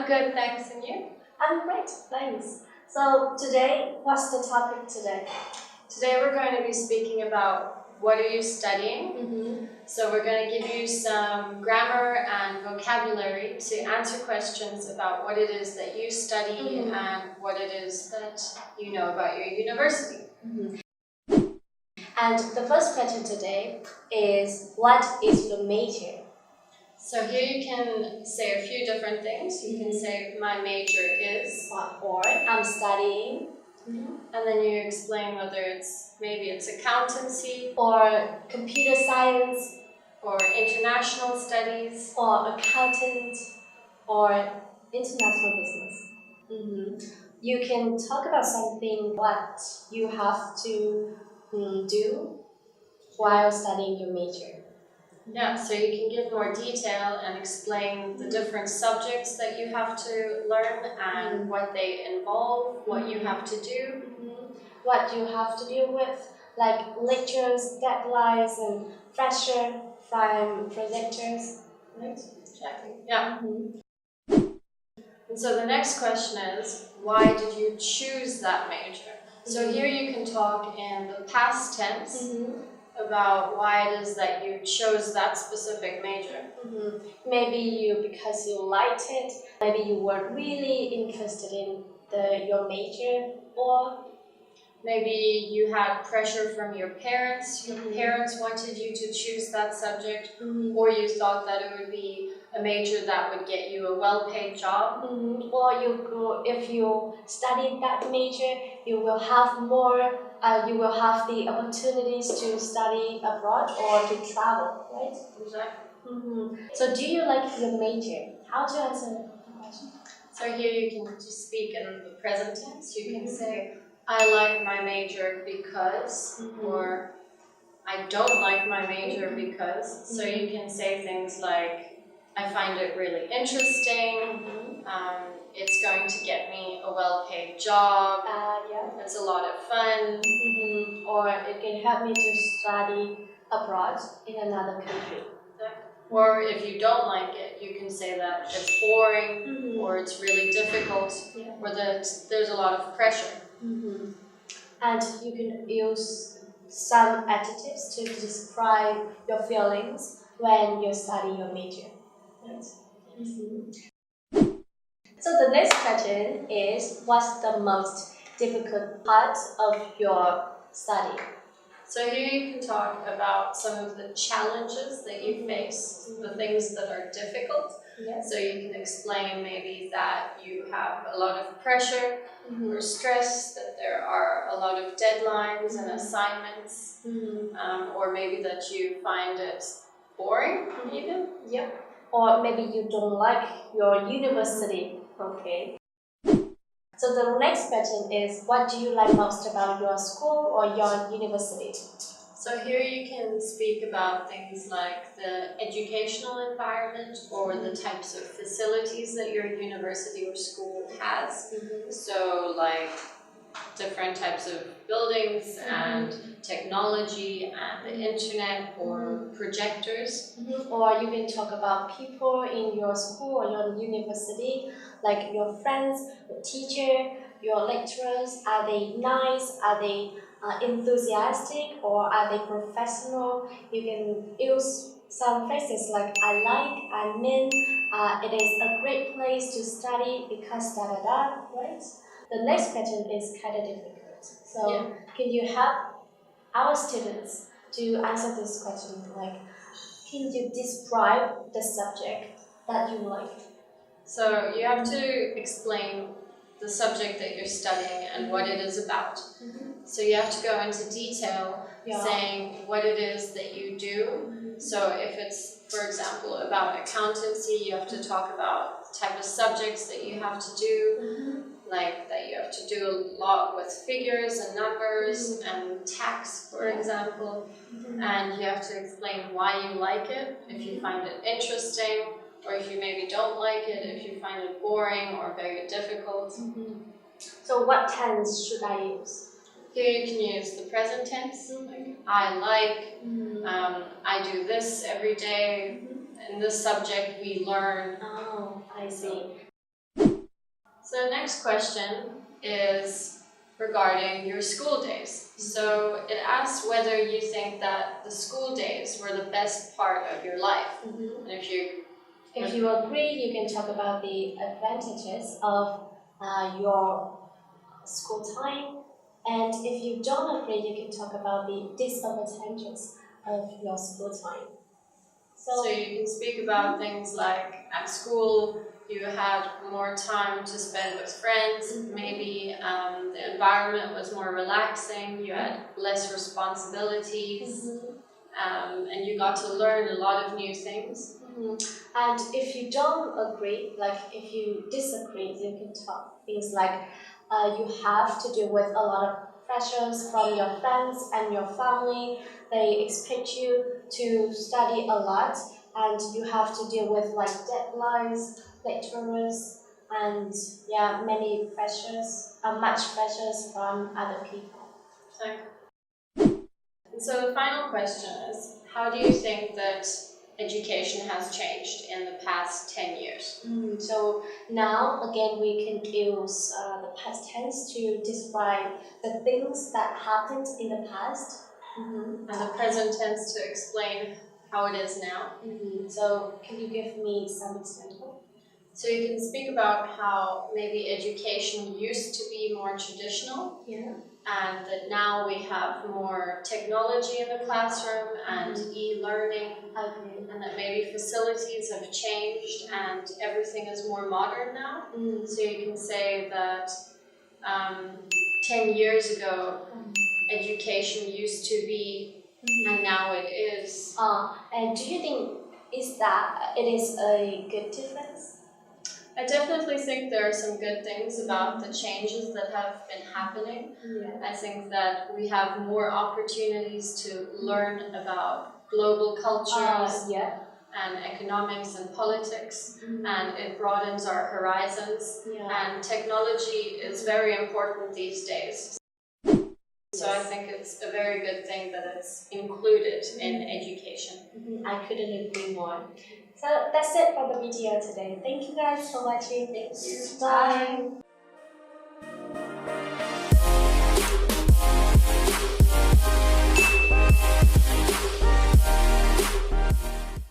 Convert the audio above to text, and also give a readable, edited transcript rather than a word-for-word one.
good, thanks, and you? I'm great, thanks. So today, what's the topic today? Today we're going to be speaking about what are you studying. So we're going to give you some grammar and vocabulary to answer questions about what it is that you study and what it is that you know about your university. And the first question today is, what is your major? So here you can say a few different things. You can say my major is, or I'm studying. And then you explain whether maybe it's accountancy, or computer science, or international studies, or accountant, or international business. You can talk about something what you have to do while studying your major. Yeah, so you can give more detail and explain the different subjects that you have to learn and what they involve, what you have to do. What you have to deal with, like lectures, deadlines, and pressure from projectors. Right? Exactly. Yeah. And so the next question is, why did you choose that major? So here you can talk in the past tense about why it is that you chose that specific major. Maybe because you liked it, maybe you were really interested in your major, or maybe you had pressure from your parents. Your parents wanted you to choose that subject, or you thought that it would be a major that would get you a well-paid job. Or if you studied that major, you will have the opportunities to study abroad or to travel, right? Exactly. So do you like your major? How to answer the question? So here you can just speak in the present tense. You can say, I like my major because, or I don't like my major because. So you can say things like, I find it really interesting, it's going to get me a well-paid job, it's a lot of fun, or it can help me to study abroad in another country. Or if you don't like it, you can say that it's boring, or it's really difficult, or that there's a lot of pressure. And you can use some adjectives to describe your feelings when you study your major. Right? So the next question is, what's the most difficult part of your study? So here you can talk about some of the challenges that you face, the things that are difficult. So you can explain maybe that you have a lot of pressure or stress, that there are a lot of deadlines and assignments, or maybe that you find it boring even. Or maybe you don't like your university. Okay. So the next question is, what do you like most about your school or your university? So here you can speak about things like the educational environment or the types of facilities that your university or school has. So like different types of buildings and technology and the internet or projectors. Or you can talk about people in your school or your university, like your friends, your teacher, your lecturers. Are they nice? Are they enthusiastic, or are they professional? You can use some phrases like I like, I mean, it is a great place to study because da-da-da, right? The next question is kind of difficult. So can you help our students to answer this question? Like, can you describe the subject that you like? So you have to explain the subject that you're studying and what it is about. So you have to go into detail saying what it is that you do. So if it's, for example, about accountancy, you have to talk about the type of subjects that you have to do, like that you have to do a lot with figures and numbers and tax, for example. And you have to explain why you like it, if you find it interesting, or if you maybe don't like it, if you find it boring or very difficult. So what tense should I use? Here you can use the present tense, like I like, I do this every day, in this subject we learn. Oh, I see. So the next question is regarding your school days. So it asks whether you think that the school days were the best part of your life. And if you agree, you can talk about the advantages of your school time. And if you don't agree, you can talk about the disadvantages of your school time. So you can speak about things like at school you had more time to spend with friends, maybe the environment was more relaxing, you had less responsibilities, and you got to learn a lot of new things. And if you don't agree, like if you disagree, you can talk things like you have to deal with a lot of pressures from your friends and your family. They expect you to study a lot, and you have to deal with like deadlines, lecturers, and many pressures, much pressures from other people. And so the final question is, how do you think that education has changed in the past 10 years? So now, again, we can use the past tense to describe the things that happened in the past. And the present tense to explain how it is now. So can you give me some example? So you can speak about how maybe education used to be more traditional, and that now we have more technology in the classroom and e-learning, and that maybe facilities have changed and everything is more modern now. So you can say that 10 years ago education used to be, and now it is. And do you think it is a good difference? I definitely think there are some good things about the changes that have been happening. I think that we have more opportunities to learn about global cultures and economics and politics, and it broadens our horizons, and technology is very important these days. So I think it's a very good thing that it's included in education. I couldn't agree more. So that's it for the video today. Thank you guys for watching. Thank you. Bye.